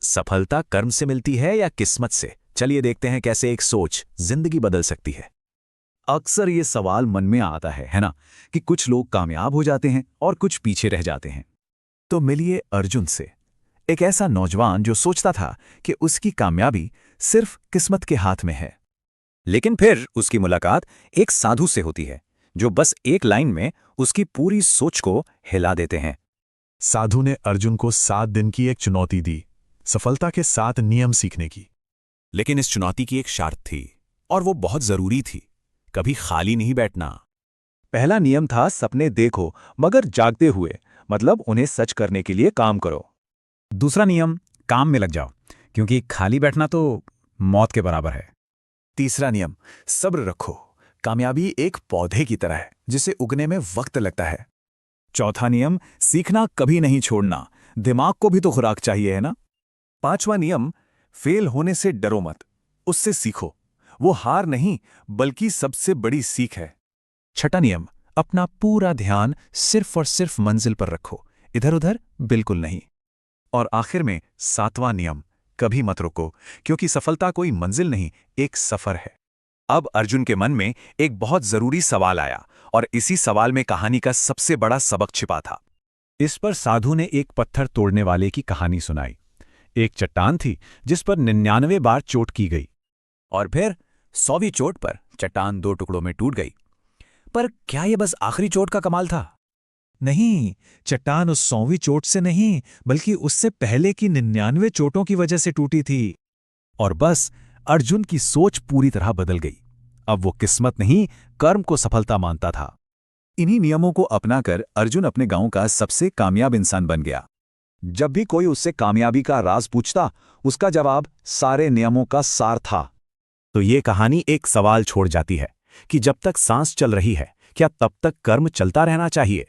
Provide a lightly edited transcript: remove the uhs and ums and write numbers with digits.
सफलता कर्म से मिलती है या किस्मत से? चलिए देखते हैं कैसे एक सोच जिंदगी बदल सकती है। अक्सर ये सवाल मन में आता है ना, कि कुछ लोग कामयाब हो जाते हैं और कुछ पीछे रह जाते हैं। तो मिलिए अर्जुन से, एक ऐसा नौजवान जो सोचता था कि उसकी कामयाबी सिर्फ किस्मत के हाथ में है। लेकिन फिर उसकी मुलाकात एक साधु से होती है, जो बस एक लाइन में उसकी पूरी सोच को हिला देते हैं। साधु ने अर्जुन को 7 दिन की एक चुनौती दी, सफलता के 7 नियम सीखने की। लेकिन इस चुनौती की एक शर्त थी, और वो बहुत जरूरी थी। कभी खाली नहीं बैठना। पहला नियम था सपने देखो मगर जागते हुए, मतलब उन्हें सच करने के लिए काम करो। दूसरा नियम, काम में लग जाओ, क्योंकि खाली बैठना तो मौत के बराबर है। तीसरा नियम, सब्र रखो, कामयाबी एक पौधे की तरह है जिसे उगने में वक्त लगता है। चौथा नियम, सीखना कभी नहीं छोड़ना, दिमाग को भी तो खुराक चाहिए, है ना। पांचवा नियम, फेल होने से डरो मत, उससे सीखो, वो हार नहीं बल्कि सबसे बड़ी सीख है। छठा नियम, अपना पूरा ध्यान सिर्फ और सिर्फ मंजिल पर रखो, इधर उधर बिल्कुल नहीं। और आखिर में 7वां नियम, कभी मत रुको, क्योंकि सफलता कोई मंजिल नहीं, एक सफर है। अब अर्जुन के मन में एक बहुत जरूरी सवाल आया, और इसी सवाल में कहानी का सबसे बड़ा सबक छिपा था। इस पर साधु ने एक पत्थर तोड़ने वाले की कहानी सुनाई। एक चट्टान थी जिस पर 99 बार चोट की गई, और फिर 100वीं चोट पर चट्टान 2 टुकड़ों में टूट गई। पर क्या यह बस आखिरी चोट का कमाल था? नहीं, चट्टान उस 100वीं चोट से नहीं, बल्कि उससे पहले की 99 चोटों की वजह से टूटी थी। और बस अर्जुन की सोच पूरी तरह बदल गई। अब वो किस्मत नहीं, कर्म को सफलता मानता था। इन्हीं नियमों को अपनाकर अर्जुन अपने गांव का सबसे कामयाब इंसान बन गया। जब भी कोई उससे कामयाबी का राज पूछता, उसका जवाब सारे नियमों का सार था। तो ये कहानी एक सवाल छोड़ जाती है कि जब तक सांस चल रही है, क्या तब तक कर्म चलता रहना चाहिए?